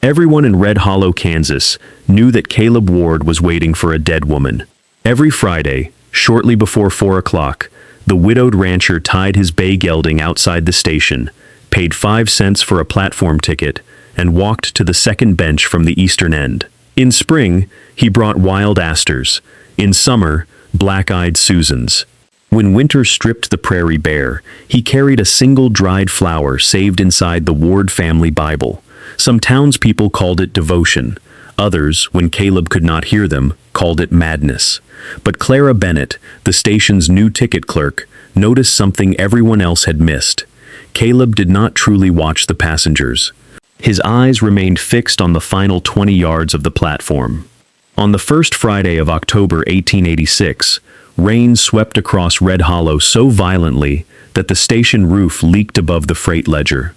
Everyone in Red Hollow, Kansas, knew that Caleb Ward was waiting for a dead woman. Every Friday, shortly before 4 o'clock, the widowed rancher tied his bay gelding outside the station, paid 5 cents for a platform ticket, and walked to the second bench from the eastern end. In spring, he brought wild asters. In summer, black-eyed Susans. When winter stripped the prairie bare, he carried a single dried flower saved inside the Ward family Bible. Some townspeople called it devotion. Others, when Caleb could not hear them, called it madness. But Clara Bennett, the station's new ticket clerk, noticed something everyone else had missed. Caleb did not truly watch the passengers. His eyes remained fixed on the final 20 yards of the platform. On the first Friday of October 1886, rain swept across Red Hollow so violently that the station roof leaked above the freight ledger.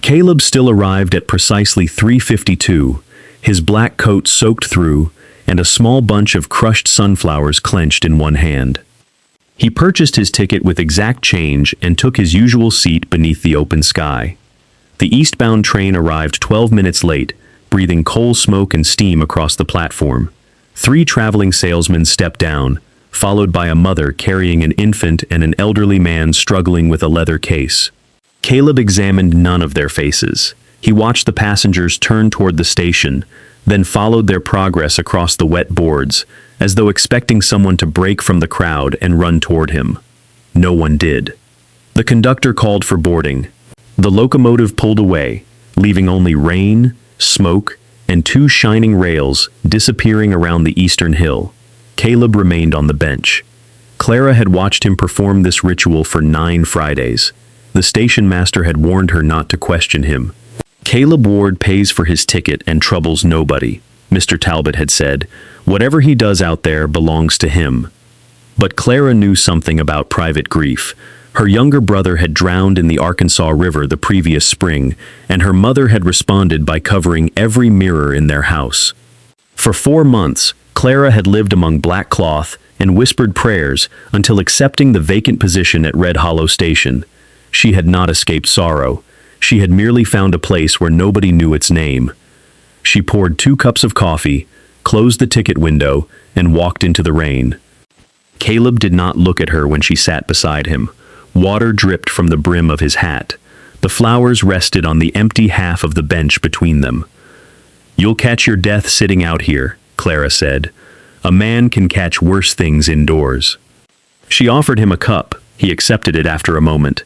Caleb still arrived at precisely 3:52, his black coat soaked through, and a small bunch of crushed sunflowers clenched in one hand. He purchased his ticket with exact change and took his usual seat beneath the open sky. The eastbound train arrived 12 minutes late, breathing coal smoke and steam across the platform. 3 traveling salesmen stepped down, followed by a mother carrying an infant and an elderly man struggling with a leather case. Caleb examined none of their faces. He watched the passengers turn toward the station, then followed their progress across the wet boards, as though expecting someone to break from the crowd and run toward him. No one did. The conductor called for boarding. The locomotive pulled away, leaving only rain, smoke, and 2 shining rails disappearing around the eastern hill. Caleb remained on the bench. Clara had watched him perform this ritual for 9 Fridays. The station master had warned her not to question him. Caleb Ward pays for his ticket and troubles nobody, Mr. Talbot had said. Whatever he does out there belongs to him. But Clara knew something about private grief. Her younger brother had drowned in the Arkansas River the previous spring, and her mother had responded by covering every mirror in their house. For 4 months, Clara had lived among black cloth and whispered prayers until accepting the vacant position at Red Hollow Station. She had not escaped sorrow. She had merely found a place where nobody knew its name. She poured 2 cups of coffee, closed the ticket window, and walked into the rain. Caleb did not look at her when she sat beside him. Water dripped from the brim of his hat. The flowers rested on the empty half of the bench between them. "You'll catch your death sitting out here," Clara said. "A man can catch worse things indoors." She offered him a cup. He accepted it after a moment.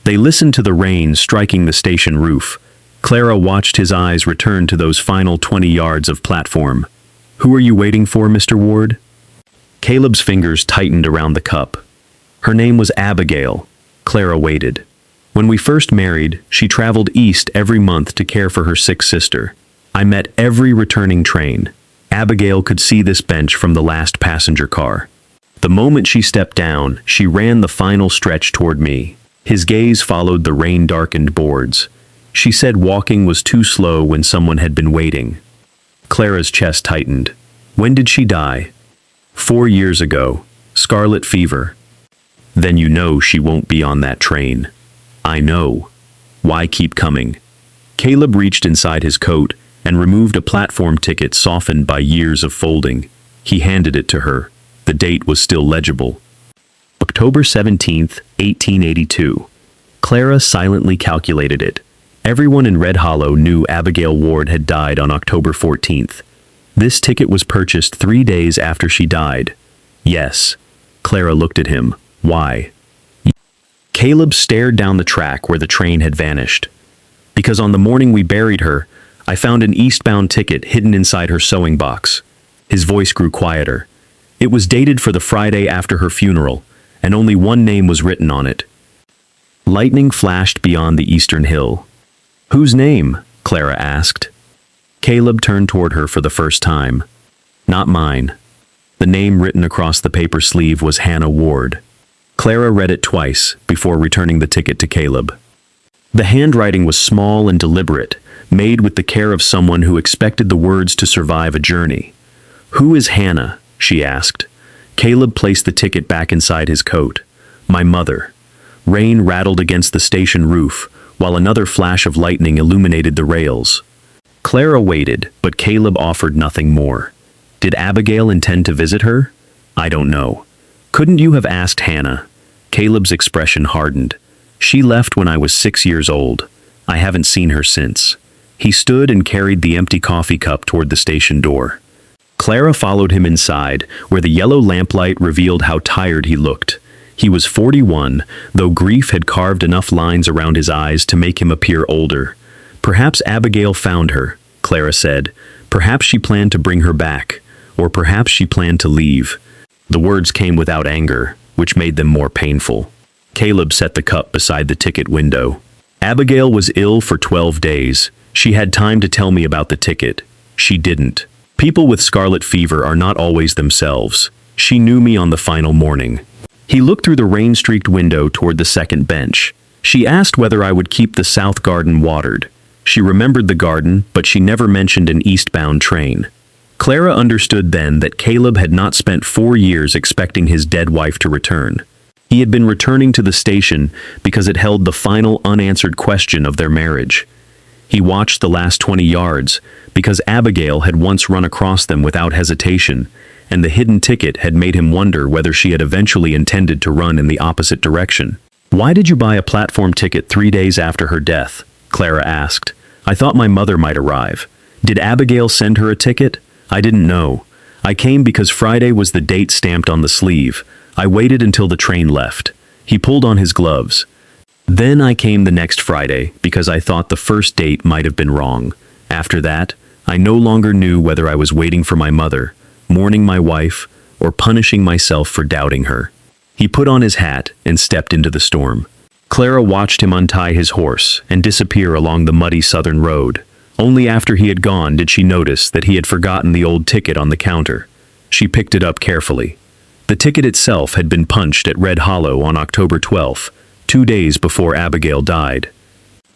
They listened to the rain striking the station roof. Clara watched his eyes return to those final 20 yards of platform. "Who are you waiting for, Mr. Ward?" Caleb's fingers tightened around the cup. Her name was Abigail. Clara waited. "When we first married, she traveled east every month to care for her sick sister. I met every returning train. Abigail could see this bench from the last passenger car. The moment she stepped down, she ran the final stretch toward me." His gaze followed the rain-darkened boards. She said walking was too slow when someone had been waiting. Clara's chest tightened. "When did she die?" 4 years ago. Scarlet fever." "Then you know she won't be on that train." "I know. Why keep coming?" Caleb reached inside his coat and removed a platform ticket softened by years of folding. He handed it to her. The date was still legible. October 17th, 1882. Clara silently calculated it. Everyone in Red Hollow knew Abigail Ward had died on October 14th. This ticket was purchased 3 days after she died. Yes. Clara looked at him. Why? Caleb stared down the track where the train had vanished. "Because on the morning we buried her, I found an eastbound ticket hidden inside her sewing box." His voice grew quieter. It was dated for the Friday after her funeral, and only one name was written on it. Lightning flashed beyond the eastern hill. "Whose name?" Clara asked. Caleb turned toward her for the first time. "Not mine." The name written across the paper sleeve was Hannah Ward. Clara read it twice before returning the ticket to Caleb. The handwriting was small and deliberate, made with the care of someone who expected the words to survive a journey. "Who is Hannah?" she asked. Caleb placed the ticket back inside his coat. "My mother." Rain rattled against the station roof, while another flash of lightning illuminated the rails. Clara waited, but Caleb offered nothing more. Did Abigail intend to visit her? I don't know. Couldn't you have asked Hannah? Caleb's expression hardened. She left when I was 6 years old. I haven't seen her since. He stood and carried the empty coffee cup toward the station door. Clara followed him inside, where the yellow lamplight revealed how tired he looked. He was 41, though grief had carved enough lines around his eyes to make him appear older. Perhaps Abigail found her, Clara said. Perhaps she planned to bring her back, or perhaps she planned to leave. The words came without anger, which made them more painful. Caleb set the cup beside the ticket window. Abigail was ill for 12 days. She had time to tell me about the ticket. She didn't. People with scarlet fever are not always themselves. She knew me on the final morning. He looked through the rain-streaked window toward the second bench. She asked whether I would keep the south garden watered. She remembered the garden, but she never mentioned an eastbound train. Clara understood then that Caleb had not spent 4 years expecting his dead wife to return. He had been returning to the station because it held the final unanswered question of their marriage. He watched the last 20 yards because Abigail had once run across them without hesitation, and the hidden ticket had made him wonder whether she had eventually intended to run in the opposite direction. "Why did you buy a platform ticket 3 days after her death?" Clara asked. "I thought my mother might arrive. Did Abigail send her a ticket? I didn't know. I came because Friday was the date stamped on the sleeve. I waited until the train left." He pulled on his gloves. "Then I came the next Friday because I thought the first date might have been wrong. After that, I no longer knew whether I was waiting for my mother, mourning my wife, or punishing myself for doubting her." He put on his hat and stepped into the storm. Clara watched him untie his horse and disappear along the muddy southern road. Only after he had gone did she notice that he had forgotten the old ticket on the counter. She picked it up carefully. The ticket itself had been punched at Red Hollow on October 12th, 2 days before Abigail died.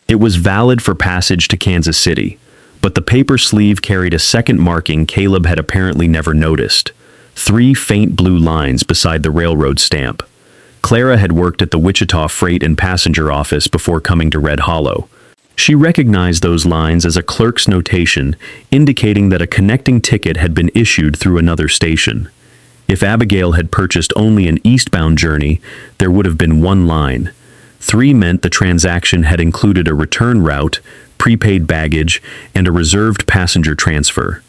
It was valid for passage to Kansas City, but the paper sleeve carried a second marking Caleb had apparently never noticed: 3 faint blue lines beside the railroad stamp. Clara had worked at the Wichita Freight and Passenger Office before coming to Red Hollow. She recognized those lines as a clerk's notation, indicating that a connecting ticket had been issued through another station. If Abigail had purchased only an eastbound journey, there would have been 1 line. 3 meant the transaction had included a return route, prepaid baggage, and a reserved passenger transfer.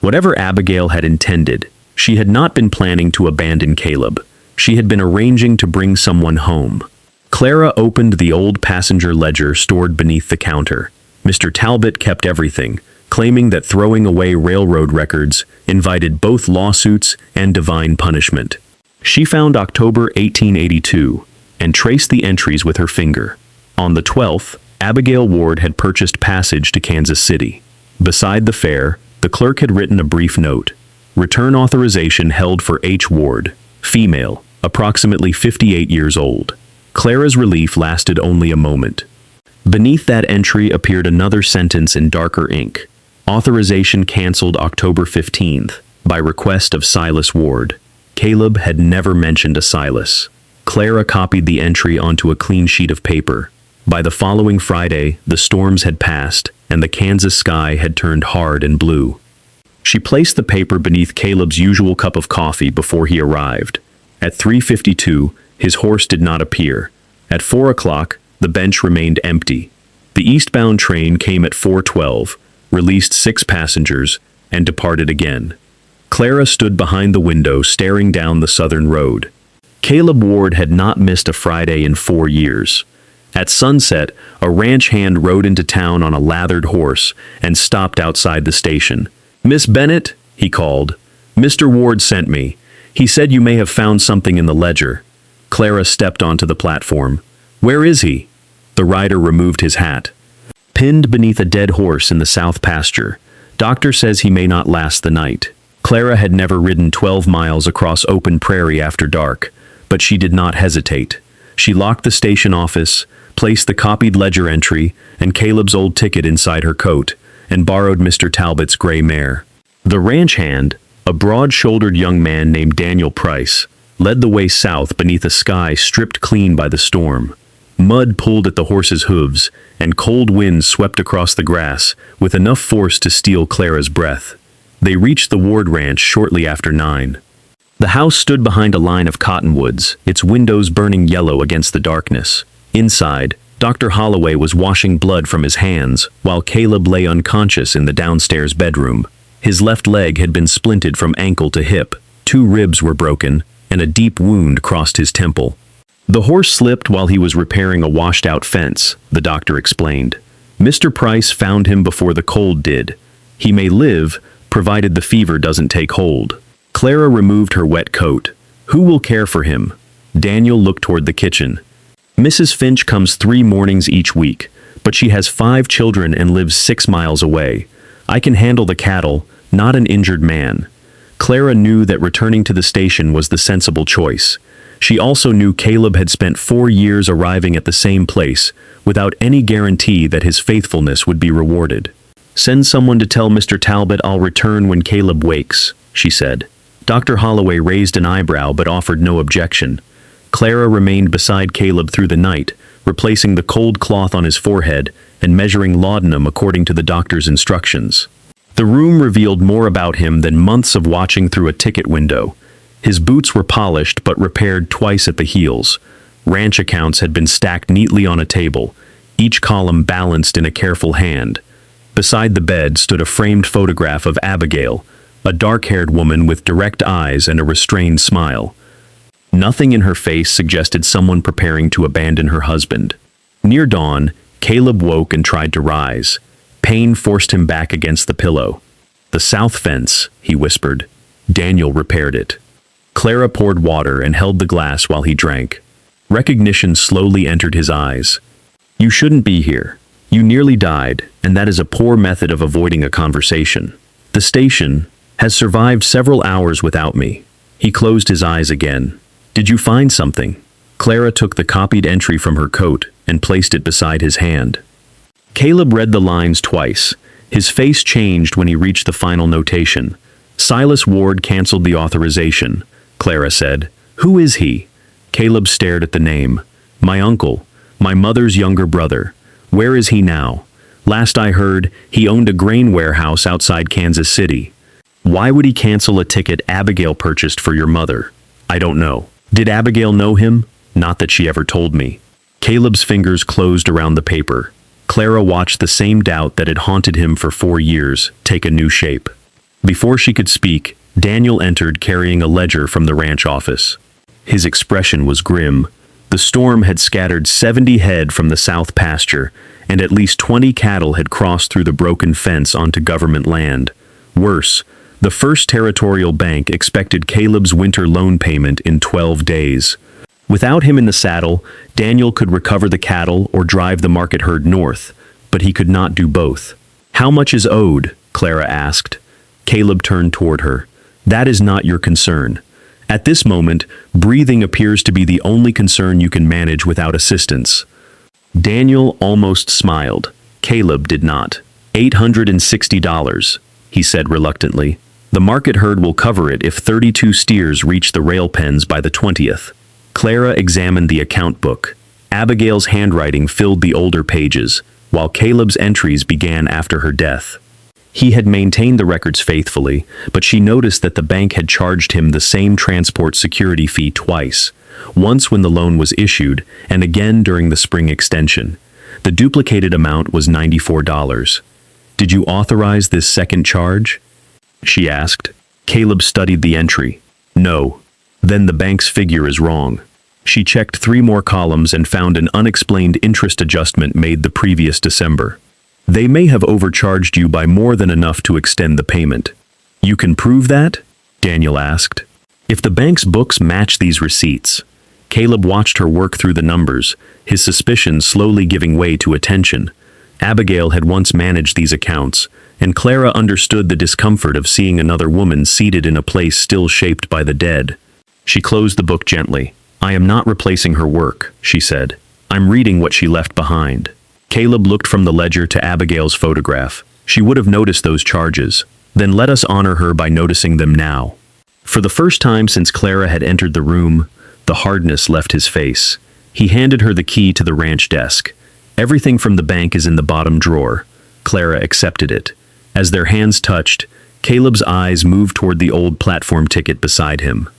Whatever Abigail had intended, she had not been planning to abandon Caleb. She had been arranging to bring someone home. Clara opened the old passenger ledger stored beneath the counter. Mr. Talbot kept everything, claiming that throwing away railroad records invited both lawsuits and divine punishment. She found October 1882 and traced the entries with her finger. On the 12th, Abigail Ward had purchased passage to Kansas City. Beside the fare, the clerk had written a brief note. Return authorization held for H. Ward, female, approximately 58 years old. Clara's relief lasted only a moment. Beneath that entry appeared another sentence in darker ink. Authorization canceled October 15th, by request of Silas Ward. Caleb had never mentioned a Silas. Clara copied the entry onto a clean sheet of paper. By the following Friday, the storms had passed, and the Kansas sky had turned hard and blue. She placed the paper beneath Caleb's usual cup of coffee before he arrived. At 3:52, his horse did not appear. At 4 o'clock, the bench remained empty. The eastbound train came at 4:12, released 6 passengers, and departed again. Clara stood behind the window staring down the southern road. Caleb Ward had not missed a Friday in 4 years. At sunset, a ranch hand rode into town on a lathered horse and stopped outside the station. "Miss Bennett," he called. "Mr. Ward sent me. He said you may have found something in the ledger." Clara stepped onto the platform. "Where is he?" The rider removed his hat. "Pinned beneath a dead horse in the south pasture. Doctor says he may not last the night." Clara had never ridden 12 miles across open prairie after dark, but she did not hesitate. She locked the station office, placed the copied ledger entry and Caleb's old ticket inside her coat, and borrowed Mr. Talbot's gray mare. The ranch hand, a broad-shouldered young man named Daniel Price, led the way south beneath a sky stripped clean by the storm. Mud pulled at the horse's hooves, and cold winds swept across the grass, with enough force to steal Clara's breath. They reached the Ward Ranch shortly after 9. The house stood behind a line of cottonwoods, its windows burning yellow against the darkness. Inside, Dr. Holloway was washing blood from his hands, while Caleb lay unconscious in the downstairs bedroom. His left leg had been splinted from ankle to hip, 2 ribs were broken, and a deep wound crossed his temple. The horse slipped while he was repairing a washed-out fence, the doctor explained. Mr. Price found him before the cold did. He may live, provided the fever doesn't take hold. Clara removed her wet coat. Who will care for him? Daniel looked toward the kitchen. Mrs. Finch comes 3 mornings each week, but she has 5 children and lives 6 miles away. I can handle the cattle, not an injured man. Clara knew that returning to the station was the sensible choice. She also knew Caleb had spent 4 years arriving at the same place, without any guarantee that his faithfulness would be rewarded. "Send someone to tell Mr. Talbot I'll return when Caleb wakes," she said. Dr. Holloway raised an eyebrow but offered no objection. Clara remained beside Caleb through the night, replacing the cold cloth on his forehead and measuring laudanum according to the doctor's instructions. The room revealed more about him than months of watching through a ticket window. His boots were polished but repaired twice at the heels. Ranch accounts had been stacked neatly on a table, each column balanced in a careful hand. Beside the bed stood a framed photograph of Abigail, a dark-haired woman with direct eyes and a restrained smile. Nothing in her face suggested someone preparing to abandon her husband. Near dawn, Caleb woke and tried to rise. Pain forced him back against the pillow. "The south fence," he whispered. Daniel repaired it. Clara poured water and held the glass while he drank. Recognition slowly entered his eyes. "You shouldn't be here. You nearly died, and that is a poor method of avoiding a conversation. The station has survived several hours without me." He closed his eyes again. "Did you find something?" Clara took the copied entry from her coat and placed it beside his hand. Caleb read the lines twice. His face changed when he reached the final notation. "Silas Ward canceled the authorization," Clara said. "Who is he?" Caleb stared at the name. "My uncle. My mother's younger brother. Where is he now? Last I heard, he owned a grain warehouse outside Kansas City." "Why would he cancel a ticket Abigail purchased for your mother?" "I don't know." "Did Abigail know him?" "Not that she ever told me." Caleb's fingers closed around the paper. Clara watched the same doubt that had haunted him for 4 years take a new shape. Before she could speak, Daniel entered carrying a ledger from the ranch office. His expression was grim. The storm had scattered 70 head from the south pasture, and at least 20 cattle had crossed through the broken fence onto government land. Worse, the First Territorial Bank expected Caleb's winter loan payment in 12 days. Without him in the saddle, Daniel could recover the cattle or drive the market herd north, but he could not do both. "How much is owed?" Clara asked. Caleb turned toward her. "That is not your concern. At this moment, breathing appears to be the only concern you can manage without assistance." Daniel almost smiled. Caleb did not. $860, he said reluctantly. "The market herd will cover it if 32 steers reach the rail pens by the 20th. Clara examined the account book. Abigail's handwriting filled the older pages, while Caleb's entries began after her death. He had maintained the records faithfully, but she noticed that the bank had charged him the same transport security fee twice, once when the loan was issued, and again during the spring extension. The duplicated amount was $94. "Did you authorize this second charge?" she asked. Caleb studied the entry. "No." "Then the bank's figure is wrong." She checked 3 more columns and found an unexplained interest adjustment made the previous December. "They may have overcharged you by more than enough to extend the payment." "You can prove that?" Daniel asked. "If the bank's books match these receipts." Caleb watched her work through the numbers, his suspicions slowly giving way to attention. Abigail had once managed these accounts, and Clara understood the discomfort of seeing another woman seated in a place still shaped by the dead. She closed the book gently. "I am not replacing her work," she said. "I'm reading what she left behind." Caleb looked from the ledger to Abigail's photograph. She would have noticed those charges. Then let us honor her by noticing them now. For the first time since Clara had entered the room, the hardness left his face. He handed her the key to the ranch desk. "Everything from the bank is in the bottom drawer." Clara accepted it. As their hands touched, Caleb's eyes moved toward the old platform ticket beside him.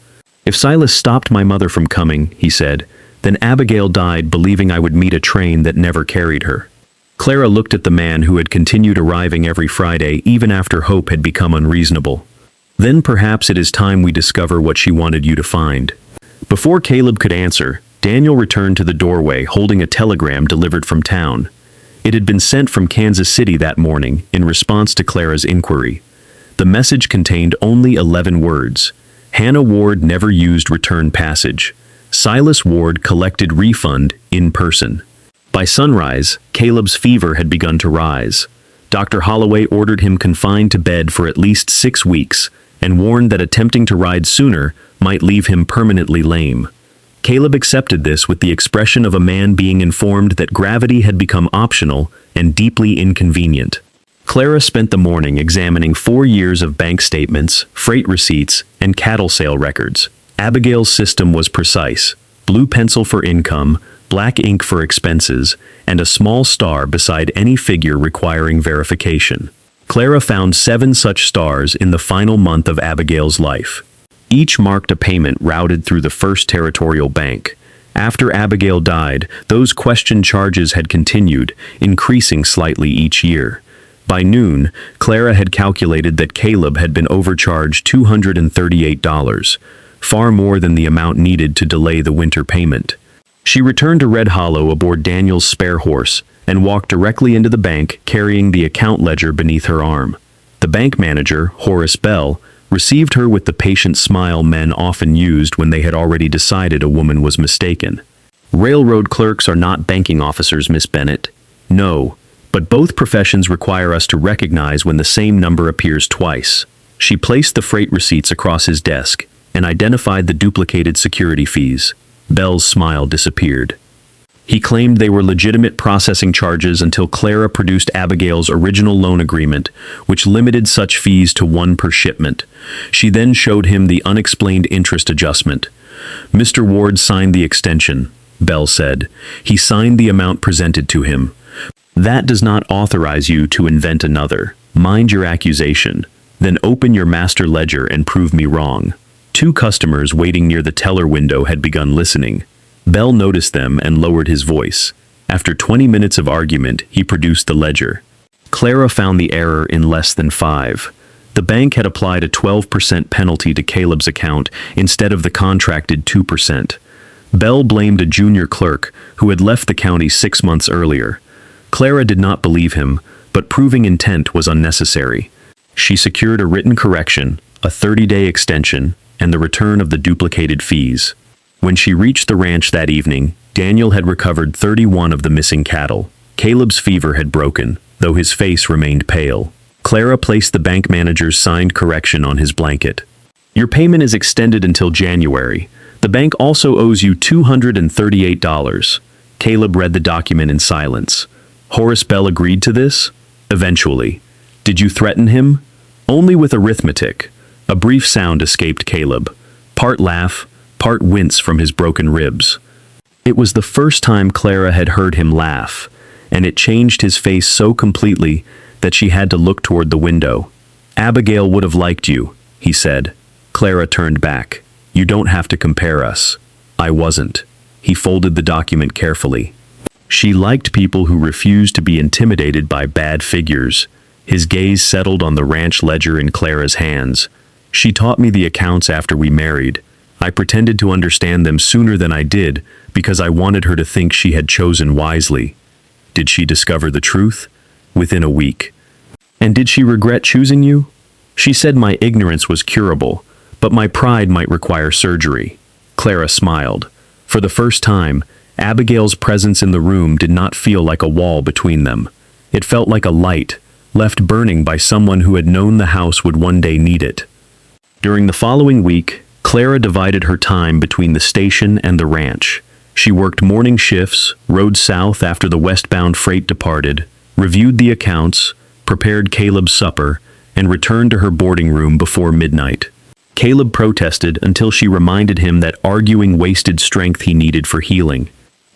"If Silas stopped my mother from coming," he said, "then Abigail died believing I would meet a train that never carried her." Clara looked at the man who had continued arriving every Friday even after hope had become unreasonable. "Then perhaps it is time we discover what she wanted you to find." Before Caleb could answer, Daniel returned to the doorway holding a telegram delivered from town. It had been sent from Kansas City that morning in response to Clara's inquiry. The message contained only 11 words. Hannah Ward never used return passage. Silas Ward collected refund in person. By sunrise, Caleb's fever had begun to rise. Dr. Holloway ordered him confined to bed for at least 6 weeks and warned that attempting to ride sooner might leave him permanently lame. Caleb accepted this with the expression of a man being informed that gravity had become optional and deeply inconvenient. Clara spent the morning examining 4 years of bank statements, freight receipts, and cattle sale records. Abigail's system was precise: blue pencil for income, black ink for expenses, and a small star beside any figure requiring verification. Clara found 7 such stars in the final month of Abigail's life. Each marked a payment routed through the First Territorial Bank. After Abigail died, those questioned charges had continued, increasing slightly each year. By noon, Clara had calculated that Caleb had been overcharged $238, far more than the amount needed to delay the winter payment. She returned to Red Hollow aboard Daniel's spare horse and walked directly into the bank carrying the account ledger beneath her arm. The bank manager, Horace Bell, received her with the patient smile men often used when they had already decided a woman was mistaken. "Railroad clerks are not banking officers, Miss Bennett." "No, but both professions require us to recognize when the same number appears twice." She placed the freight receipts across his desk and identified the duplicated security fees. Bell's smile disappeared. He claimed they were legitimate processing charges until Clara produced Abigail's original loan agreement, which limited such fees to 1 per shipment. She then showed him the unexplained interest adjustment. "Mr. Ward signed the extension," Bell said. "He signed the amount presented to him. That does not authorize you to invent another. Mind your accusation. Then open your master ledger and prove me wrong." 2 customers waiting near the teller window had begun listening. Bell noticed them and lowered his voice. After 20 minutes of argument, he produced the ledger. Clara found the error in less than 5. The bank had applied a 12% penalty to Caleb's account instead of the contracted 2%. Bell blamed a junior clerk who had left the county 6 months earlier. Clara did not believe him, but proving intent was unnecessary. She secured a written correction, a 30-day extension, and the return of the duplicated fees. When she reached the ranch that evening, Daniel had recovered 31 of the missing cattle. Caleb's fever had broken, though his face remained pale. Clara placed the bank manager's signed correction on his blanket. "Your payment is extended until January. The bank also owes you $238. Caleb read the document in silence. "Horace Bell agreed to this?" "Eventually." "Did you threaten him?" "Only with arithmetic." A brief sound escaped Caleb. Part laugh, part wince from his broken ribs. It was the first time Clara had heard him laugh, and it changed his face so completely that she had to look toward the window. "Abigail would have liked you," he said. Clara turned back. "You don't have to compare us." "I wasn't." He folded the document carefully. She liked people who refused to be intimidated by bad figures. His gaze settled on the ranch ledger in Clara's hands. "She taught me the accounts after we married. I pretended to understand them sooner than I did because I wanted her to think she had chosen wisely." "Did she discover the truth?" "Within a week." "And did she regret choosing you?" "She said my ignorance was curable, but my pride might require surgery." Clara smiled. For the first time, Abigail's presence in the room did not feel like a wall between them. It felt like a light, left burning by someone who had known the house would one day need it. During the following week, Clara divided her time between the station and the ranch. She worked morning shifts, rode south after the westbound freight departed, reviewed the accounts, prepared Caleb's supper, and returned to her boarding room before midnight. Caleb protested until she reminded him that arguing wasted strength he needed for healing.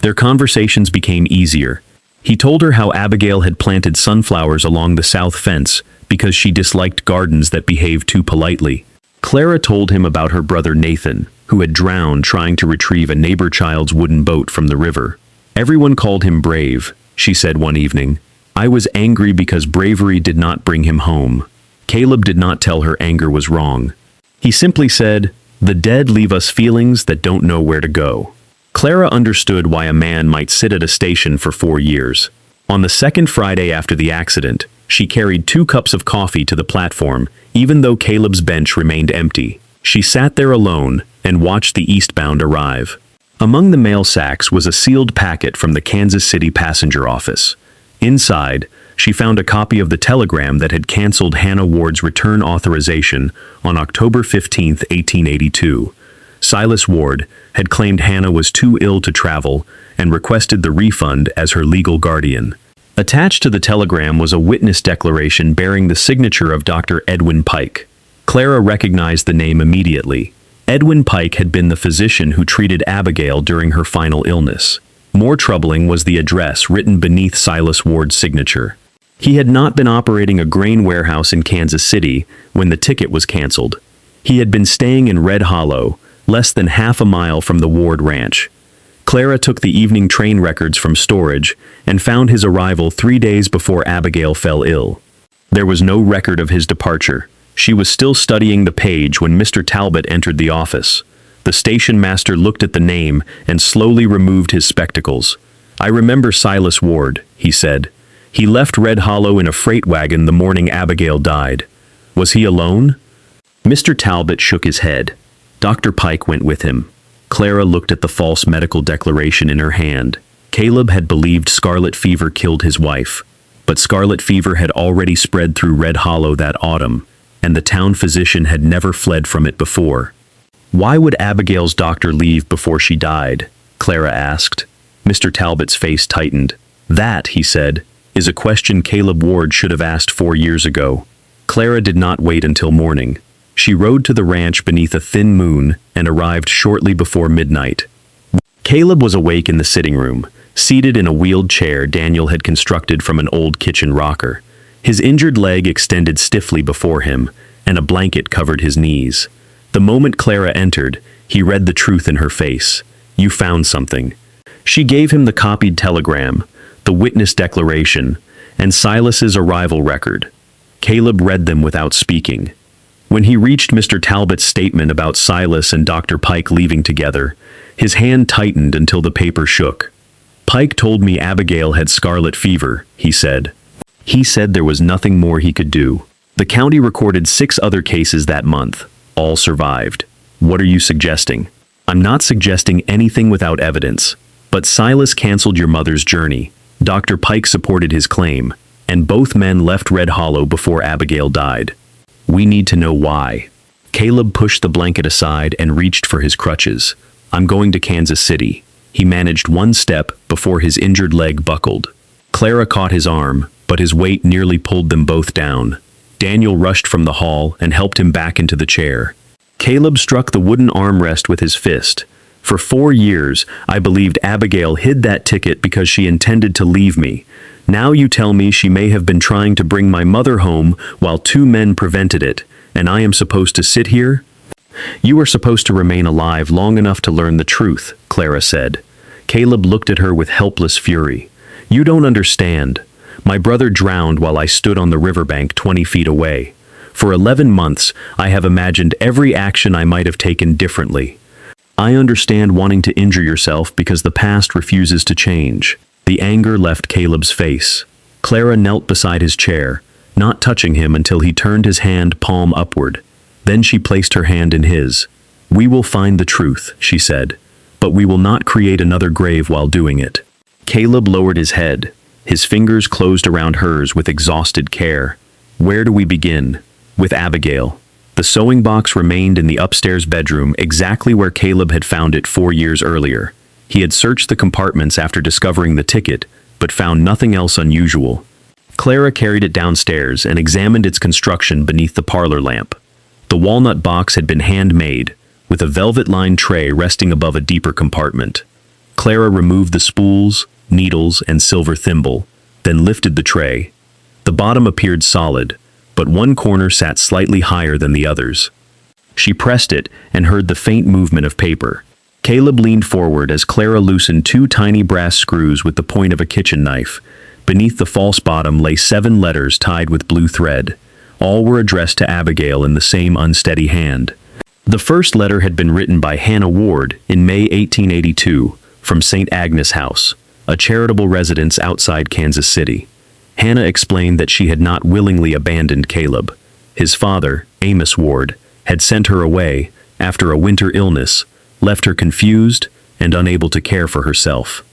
Their conversations became easier. He told her how Abigail had planted sunflowers along the south fence because she disliked gardens that behaved too politely. Clara told him about her brother Nathan, who had drowned trying to retrieve a neighbor child's wooden boat from the river. Everyone called him brave, she said one evening. I was angry because bravery did not bring him home. Caleb did not tell her anger was wrong. He simply said, "The dead leave us feelings that don't know where to go." Clara understood why a man might sit at a station for 4 years. On the second Friday after the accident, she carried 2 cups of coffee to the platform, even though Caleb's bench remained empty. She sat there alone and watched the eastbound arrive. Among the mail sacks was a sealed packet from the Kansas City passenger office. Inside, she found a copy of the telegram that had canceled Hannah Ward's return authorization on October 15, 1882. Silas Ward had claimed Hannah was too ill to travel and requested the refund as her legal guardian. Attached to the telegram was a witness declaration bearing the signature of Dr. Edwin Pike. Clara recognized the name immediately. Edwin Pike had been the physician who treated Abigail during her final illness. More troubling was the address written beneath Silas Ward's signature. He had not been operating a grain warehouse in Kansas City when the ticket was canceled. He had been staying in Red Hollow, less than half a mile from the Ward Ranch. Clara took the evening train records from storage and found his arrival 3 days before Abigail fell ill. There was no record of his departure. She was still studying the page when Mr. Talbot entered the office. The station master looked at the name and slowly removed his spectacles. "I remember Silas Ward," he said. "He left Red Hollow in a freight wagon the morning Abigail died. Was he alone?" Mr. Talbot shook his head. Dr. Pike went with him. Clara looked at the false medical declaration in her hand. Caleb had believed scarlet fever killed his wife, but scarlet fever had already spread through Red Hollow that autumn, and the town physician had never fled from it before. "Why would Abigail's doctor leave before she died?" Clara asked. Mr. Talbot's face tightened. "That," he said, "is a question Caleb Ward should have asked 4 years ago." Clara did not wait until morning. She rode to the ranch beneath a thin moon and arrived shortly before midnight. Caleb was awake in the sitting room, seated in a wheeled chair Daniel had constructed from an old kitchen rocker. His injured leg extended stiffly before him, and a blanket covered his knees. The moment Clara entered, he read the truth in her face. "You found something." She gave him the copied telegram, the witness declaration, and Silas's arrival record. Caleb read them without speaking. When he reached Mr. Talbot's statement about Silas and Dr. Pike leaving together, his hand tightened until the paper shook. "Pike told me Abigail had scarlet fever," he said. He said there was nothing more he could do. The county recorded 6 other cases that month. All survived. What are you suggesting? I'm not suggesting anything without evidence. But Silas canceled your mother's journey. Dr. Pike supported his claim, and both men left Red Hollow before Abigail died. We need to know why. Caleb pushed the blanket aside and reached for his crutches. "I'm going to Kansas City." He managed 1 step before his injured leg buckled. Clara caught his arm, but his weight nearly pulled them both down. Daniel rushed from the hall and helped him back into the chair. Caleb struck the wooden armrest with his fist. "For 4 years, I believed Abigail hid that ticket because she intended to leave me. Now you tell me she may have been trying to bring my mother home while 2 men prevented it, and I am supposed to sit here?" "You are supposed to remain alive long enough to learn the truth," Clara said. Caleb looked at her with helpless fury. "You don't understand. My brother drowned while I stood on the riverbank 20 feet away. For 11 months, I have imagined every action I might have taken differently. I understand wanting to injure yourself because the past refuses to change." The anger left Caleb's face. Clara knelt beside his chair, not touching him until he turned his hand palm upward. Then she placed her hand in his. "We will find the truth," she said, "but we will not create another grave while doing it." Caleb lowered his head. His fingers closed around hers with exhausted care. "Where do we begin?" "With Abigail." The sewing box remained in the upstairs bedroom exactly where Caleb had found it 4 years earlier. He had searched the compartments after discovering the ticket, but found nothing else unusual. Clara carried it downstairs and examined its construction beneath the parlor lamp. The walnut box had been handmade, with a velvet-lined tray resting above a deeper compartment. Clara removed the spools, needles, and silver thimble, then lifted the tray. The bottom appeared solid, but one corner sat slightly higher than the others. She pressed it and heard the faint movement of paper. Caleb leaned forward as Clara loosened two tiny brass screws with the point of a kitchen knife. Beneath the false bottom lay 7 letters tied with blue thread. All were addressed to Abigail in the same unsteady hand. The first letter had been written by Hannah Ward in May 1882 from St. Agnes House, a charitable residence outside Kansas City. Hannah explained that she had not willingly abandoned Caleb. His father, Amos Ward, had sent her away after a winter illness, left her confused and unable to care for herself.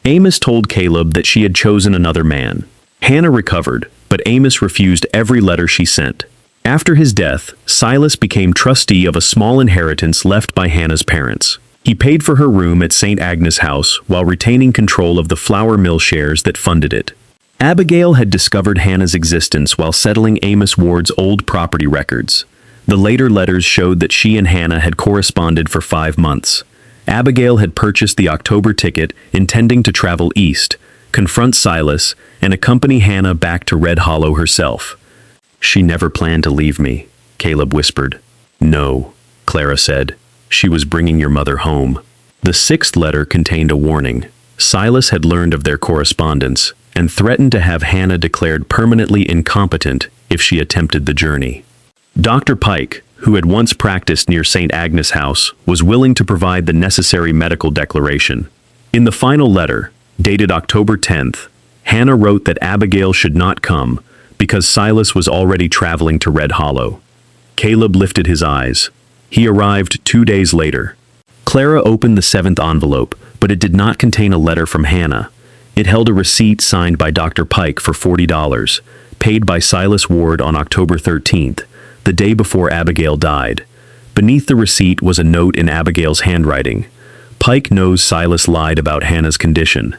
Amos told Caleb that she had chosen another man. Hannah recovered, but Amos refused every letter she sent. After his death, Silas became trustee of a small inheritance left by Hannah's parents. He paid for her room at St. Agnes House while retaining control of the flour mill shares that funded it. Abigail had discovered Hannah's existence while settling Amos Ward's old property records. The later letters showed that she and Hannah had corresponded for 5 months. Abigail had purchased the October ticket, intending to travel east, confront Silas, and accompany Hannah back to Red Hollow herself. "She never planned to leave me," Caleb whispered. "No," Clara said. "She was bringing your mother home." The 6th letter contained a warning. Silas had learned of their correspondence and threatened to have Hannah declared permanently incompetent if she attempted the journey. Dr. Pike, who had once practiced near St. Agnes House, was willing to provide the necessary medical declaration. In the final letter, dated October 10th, Hannah wrote that Abigail should not come because Silas was already traveling to Red Hollow. Caleb lifted his eyes. He arrived 2 days later. Clara opened the 7th envelope, but it did not contain a letter from Hannah. It held a receipt signed by Dr. Pike for $40, paid by Silas Ward on October 13th, the day before Abigail died. Beneath the receipt was a note in Abigail's handwriting. "Pike knows Silas lied about Hannah's condition.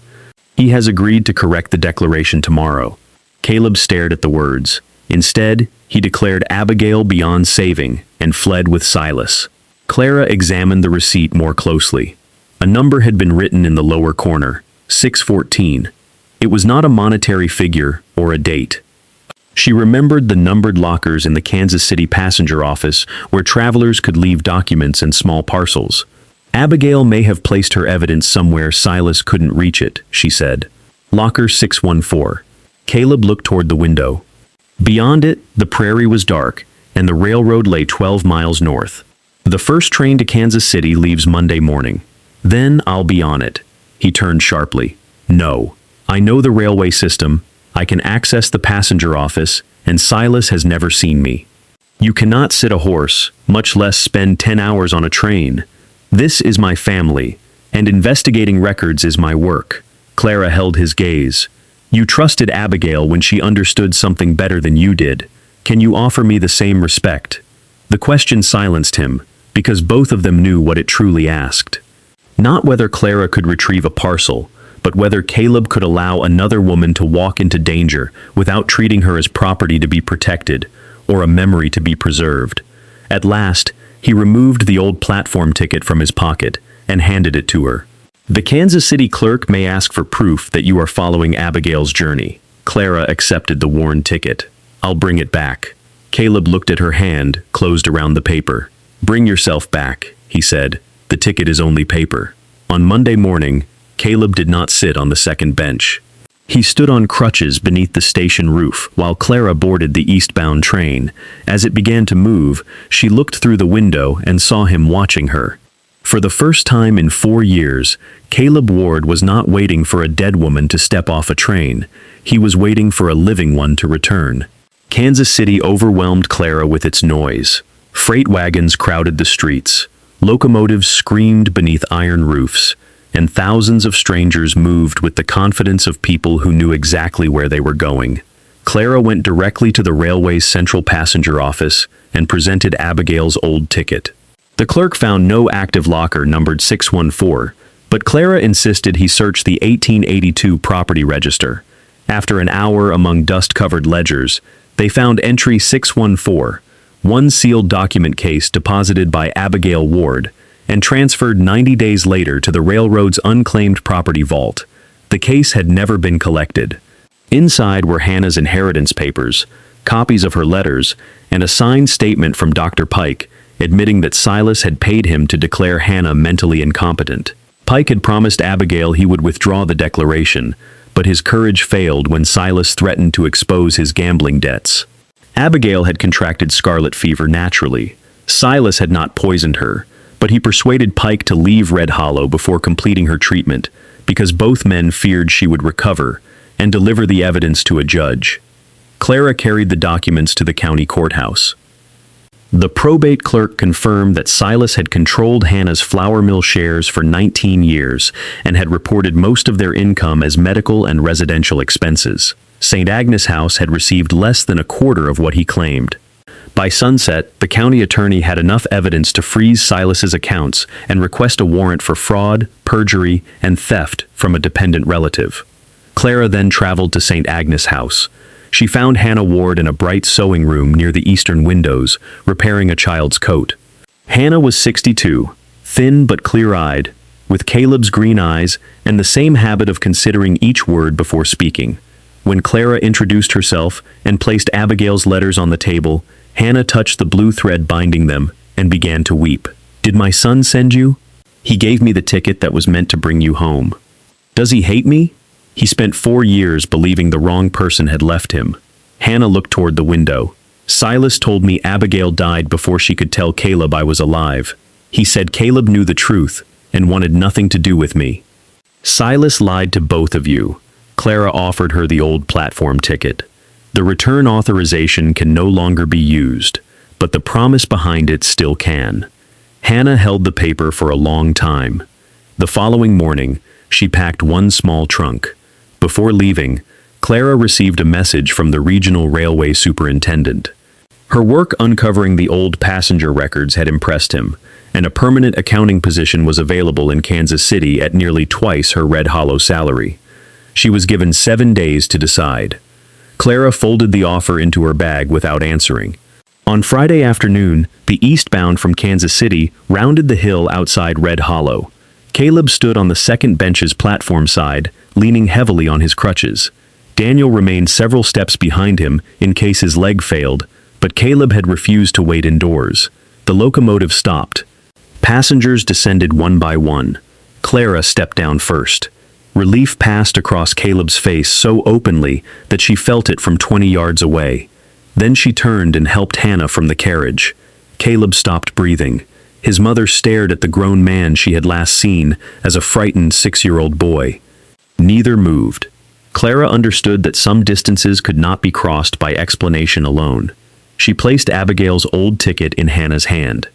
He has agreed to correct the declaration tomorrow." Caleb stared at the words. Instead, he declared Abigail beyond saving and fled with Silas. Clara examined the receipt more closely. A number had been written in the lower corner, 614. It was not a monetary figure or a date. She remembered the numbered lockers in the Kansas City passenger office where travelers could leave documents and small parcels. Abigail may have placed her evidence somewhere Silas couldn't reach it, she said. Locker 614. Caleb looked toward the window. Beyond it, the prairie was dark, and the railroad lay 12 miles north. "The first train to Kansas City leaves Monday morning. Then I'll be on it." He turned sharply. "No. I know the railway system. I can access the passenger office, and Silas has never seen me. You cannot sit a horse, much less spend 10 hours on a train. This is my family, and investigating records is my work." Clara held his gaze. "You trusted Abigail when she understood something better than you did. Can you offer me the same respect?" The question silenced him, because both of them knew what it truly asked. Not whether Clara could retrieve a parcel, but whether Caleb could allow another woman to walk into danger without treating her as property to be protected, or a memory to be preserved. At last, he removed the old platform ticket from his pocket and handed it to her. "The Kansas City Clerk may ask for proof that you are following Abigail's journey." Clara accepted the worn ticket. "I'll bring it back." Caleb looked at her hand, closed around the paper. "Bring yourself back," he said. "The ticket is only paper." On Monday morning, Caleb did not sit on the second bench. He stood on crutches beneath the station roof while Clara boarded the eastbound train. As it began to move, she looked through the window and saw him watching her. For the first time in 4 years, Caleb Ward was not waiting for a dead woman to step off a train. He was waiting for a living one to return. Kansas City overwhelmed Clara with its noise. Freight wagons crowded the streets. Locomotives screamed beneath iron roofs, and thousands of strangers moved with the confidence of people who knew exactly where they were going. Clara went directly to the railway's central passenger office and presented Abigail's old ticket. The clerk found no active locker numbered 614, but Clara insisted he search the 1882 property register. After an hour among dust-covered ledgers, they found entry 614, one sealed document case deposited by Abigail Ward. and transferred 90 days later to the railroad's unclaimed property vault. The case had never been collected. Inside were Hannah's inheritance papers, copies of her letters, and a signed statement from Dr. Pike, admitting that Silas had paid him to declare Hannah mentally incompetent. Pike had promised Abigail he would withdraw the declaration, but his courage failed when Silas threatened to expose his gambling debts. Abigail had contracted scarlet fever naturally. Silas had not poisoned her, but he persuaded Pike to leave Red Hollow before completing her treatment, because both men feared she would recover and deliver the evidence to a judge. Clara carried the documents to the county courthouse. The probate clerk confirmed that Silas had controlled Hannah's flour mill shares for 19 years and had reported most of their income as medical and residential expenses. St. Agnes House had received less than a quarter of what he claimed. By sunset, the county attorney had enough evidence to freeze Silas's accounts and request a warrant for fraud, perjury, and theft from a dependent relative. Clara then traveled to St. Agnes House. She found Hannah Ward in a bright sewing room near the eastern windows, repairing a child's coat. Hannah was 62, thin but clear-eyed, with Caleb's green eyes and the same habit of considering each word before speaking. When Clara introduced herself and placed Abigail's letters on the table, Hannah touched the blue thread binding them and began to weep. "Did my son send you? He gave me the ticket that was meant to bring you home. Does he hate me? He spent 4 years believing the wrong person had left him." Hannah looked toward the window. "Silas told me Abigail died before she could tell Caleb I was alive. He said Caleb knew the truth and wanted nothing to do with me." "Silas lied to both of you." Clara offered her the old platform ticket. "The return authorization can no longer be used, but the promise behind it still can." Hannah held the paper for a long time. The following morning, she packed one small trunk. Before leaving, Clara received a message from the regional railway superintendent. Her work uncovering the old passenger records had impressed him, and a permanent accounting position was available in Kansas City at nearly twice her Red Hollow salary. She was given 7 days to decide. Clara folded the offer into her bag without answering. On Friday afternoon, the eastbound from Kansas City rounded the hill outside Red Hollow. Caleb stood on the second bench's platform side, leaning heavily on his crutches. Daniel remained several steps behind him in case his leg failed, but Caleb had refused to wait indoors. The locomotive stopped. Passengers descended one by one. Clara stepped down first. Relief passed across Caleb's face so openly that she felt it from 20 yards away. Then she turned and helped Hannah from the carriage. Caleb stopped breathing. His mother stared at the grown man she had last seen as a frightened 6-year-old boy. Neither moved. Clara understood that some distances could not be crossed by explanation alone. She placed Abigail's old ticket in Hannah's hand.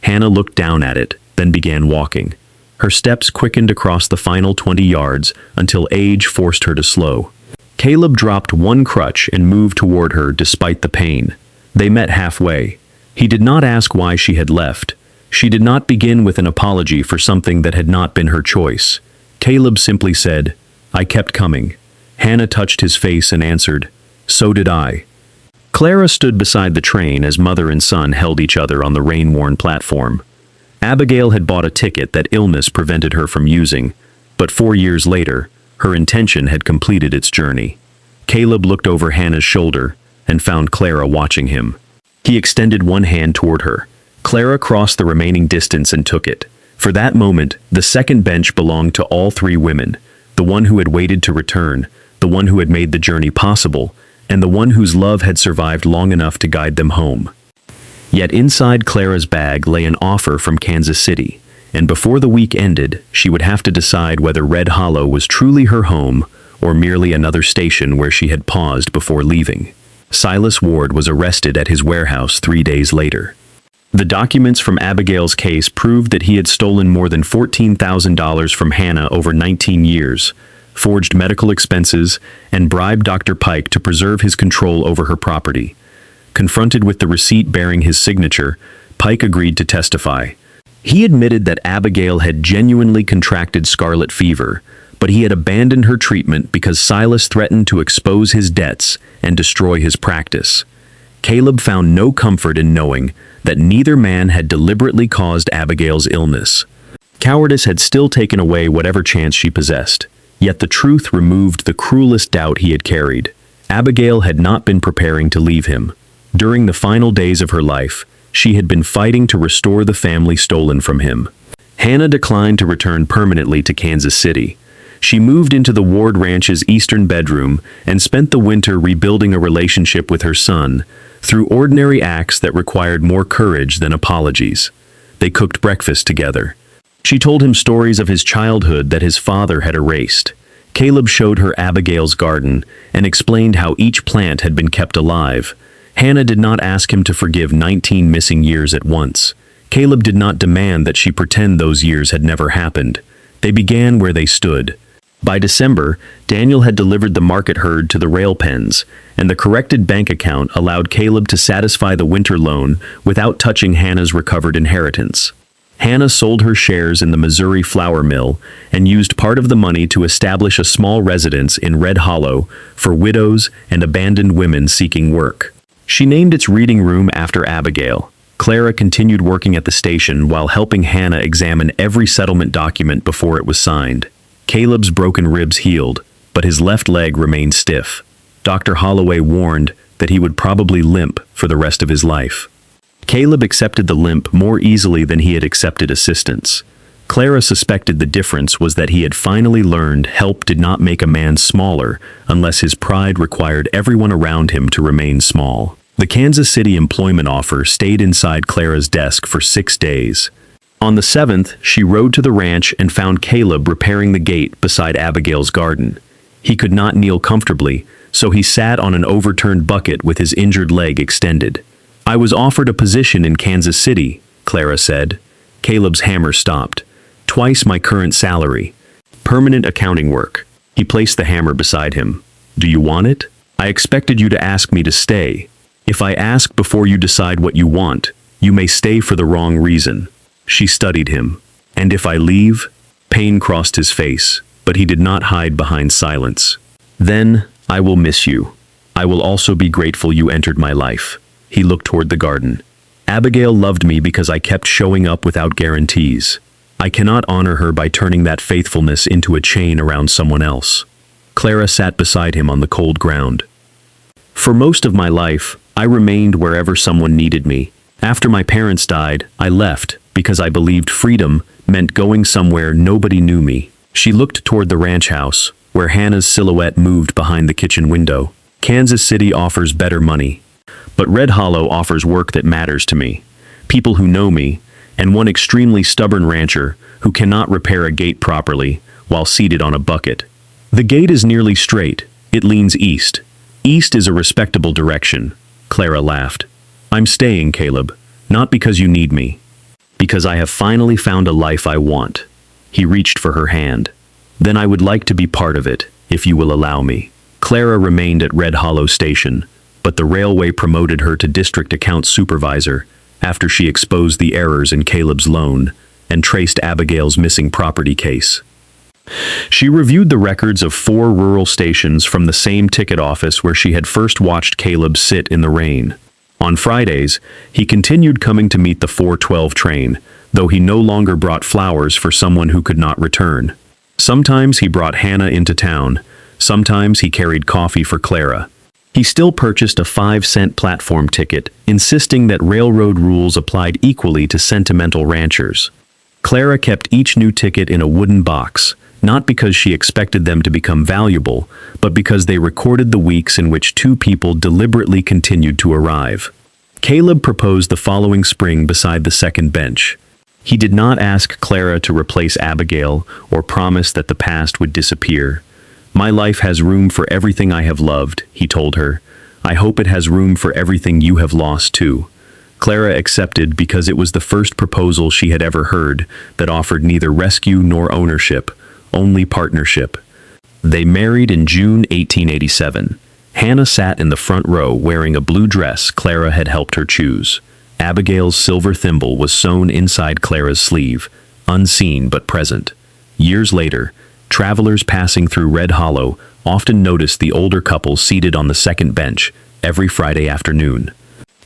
Hannah looked down at it, then began walking. Her steps quickened across the final 20 yards until age forced her to slow. Caleb dropped one crutch and moved toward her despite the pain. They met halfway. He did not ask why she had left. She did not begin with an apology for something that had not been her choice. Caleb simply said, "I kept coming." Hannah touched his face and answered, "So did I." Clara stood beside the train as mother and son held each other on the rain-worn platform. Abigail had bought a ticket that illness prevented her from using, but 4 years later, her intention had completed its journey. Caleb looked over Hannah's shoulder and found Clara watching him. He extended one hand toward her. Clara crossed the remaining distance and took it. For that moment, the second bench belonged to all 3 women, the one who had waited to return, the one who had made the journey possible, and the one whose love had survived long enough to guide them home. Yet inside Clara's bag lay an offer from Kansas City, and before the week ended, she would have to decide whether Red Hollow was truly her home or merely another station where she had paused before leaving. Silas Ward was arrested at his warehouse 3 days later. The documents from Abigail's case proved that he had stolen more than $14,000 from Hannah over 19 years, forged medical expenses, and bribed Dr. Pike to preserve his control over her property. Confronted with the receipt bearing his signature, Pike agreed to testify. He admitted that Abigail had genuinely contracted scarlet fever, but he had abandoned her treatment because Silas threatened to expose his debts and destroy his practice. Caleb found no comfort in knowing that neither man had deliberately caused Abigail's illness. Cowardice had still taken away whatever chance she possessed, yet the truth removed the cruelest doubt he had carried. Abigail had not been preparing to leave him. During the final days of her life, she had been fighting to restore the family stolen from him. Hannah declined to return permanently to Kansas City. She moved into the Ward Ranch's eastern bedroom and spent the winter rebuilding a relationship with her son through ordinary acts that required more courage than apologies. They cooked breakfast together. She told him stories of his childhood that his father had erased. Caleb showed her Abigail's garden and explained how each plant had been kept alive. Hannah did not ask him to forgive 19 missing years at once. Caleb did not demand that she pretend those years had never happened. They began where they stood. By December, Daniel had delivered the market herd to the rail pens, and the corrected bank account allowed Caleb to satisfy the winter loan without touching Hannah's recovered inheritance. Hannah sold her shares in the Missouri flour mill and used part of the money to establish a small residence in Red Hollow for widows and abandoned women seeking work. She named its reading room after Abigail. Clara continued working at the station while helping Hannah examine every settlement document before it was signed. Caleb's broken ribs healed, but his left leg remained stiff. Dr. Holloway warned that he would probably limp for the rest of his life. Caleb accepted the limp more easily than he had accepted assistance. Clara suspected the difference was that he had finally learned help did not make a man smaller unless his pride required everyone around him to remain small. The Kansas City employment offer stayed inside Clara's desk for 6 days. On the 7th, she rode to the ranch and found Caleb repairing the gate beside Abigail's garden. He could not kneel comfortably, so he sat on an overturned bucket with his injured leg extended. "I was offered a position in Kansas City," Clara said. Caleb's hammer stopped. "Twice my current salary. Permanent accounting work." He placed the hammer beside him. "Do you want it? I expected you to ask me to stay. If I ask before you decide what you want, you may stay for the wrong reason." She studied him. "And if I leave?" Pain crossed his face, but he did not hide behind silence. "Then, I will miss you. I will also be grateful you entered my life." He looked toward the garden. "Abigail loved me because I kept showing up without guarantees. I cannot honor her by turning that faithfulness into a chain around someone else." Clara sat beside him on the cold ground. "For most of my life, I remained wherever someone needed me. After my parents died, I left because I believed freedom meant going somewhere nobody knew me." She looked toward the ranch house, where Hannah's silhouette moved behind the kitchen window. "Kansas City offers better money, but Red Hollow offers work that matters to me. People who know me, and one extremely stubborn rancher who cannot repair a gate properly while seated on a bucket. The gate is nearly straight. It leans east. East is a respectable direction." Clara laughed. "I'm staying, Caleb, not because you need me. Because I have finally found a life I want." He reached for her hand. "Then I would like to be part of it, if you will allow me." Clara remained at Red Hollow Station, but the railway promoted her to district accounts supervisor after she exposed the errors in Caleb's loan and traced Abigail's missing property case. She reviewed the records of 4 rural stations from the same ticket office where she had first watched Caleb sit in the rain. On Fridays, he continued coming to meet the 4:12 train, though he no longer brought flowers for someone who could not return. Sometimes he brought Hannah into town. Sometimes he carried coffee for Clara. He still purchased a 5-cent platform ticket, insisting that railroad rules applied equally to sentimental ranchers. Clara kept each new ticket in a wooden box, not because she expected them to become valuable, but because they recorded the weeks in which 2 people deliberately continued to arrive. Caleb proposed the following spring beside the second bench. He did not ask Clara to replace Abigail or promise that the past would disappear. "My life has room for everything I have loved," he told her. "I hope it has room for everything you have lost too." Clara accepted because it was the first proposal she had ever heard that offered neither rescue nor ownership, only partnership. They married in June 1887. Hannah sat in the front row wearing a blue dress Clara had helped her choose. Abigail's silver thimble was sewn inside Clara's sleeve, unseen but present. Years later, travelers passing through Red Hollow often noticed the older couple seated on the second bench every Friday afternoon.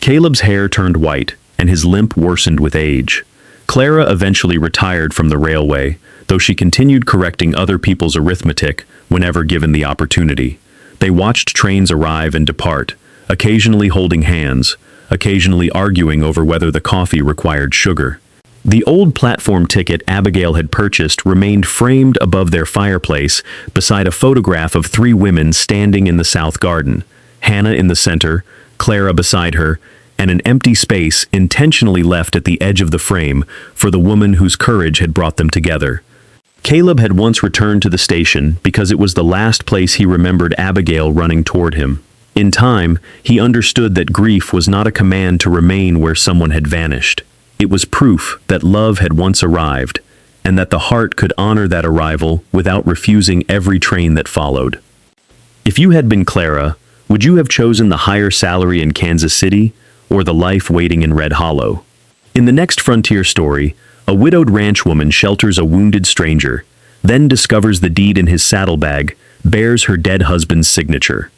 Caleb's hair turned white, and his limp worsened with age. Clara eventually retired from the railway, though she continued correcting other people's arithmetic whenever given the opportunity. They watched trains arrive and depart, occasionally holding hands, occasionally arguing over whether the coffee required sugar. The old platform ticket Abigail had purchased remained framed above their fireplace beside a photograph of three women standing in the south garden, Hannah in the center, Clara beside her, and an empty space intentionally left at the edge of the frame for the woman whose courage had brought them together. Caleb had once returned to the station because it was the last place he remembered Abigail running toward him. In time, he understood that grief was not a command to remain where someone had vanished. It was proof that love had once arrived, and that the heart could honor that arrival without refusing every train that followed. If you had been Clara, would you have chosen the higher salary in Kansas City, or the life waiting in Red Hollow? In the next frontier story, a widowed ranch woman shelters a wounded stranger, then discovers the deed in his saddlebag bears her dead husband's signature.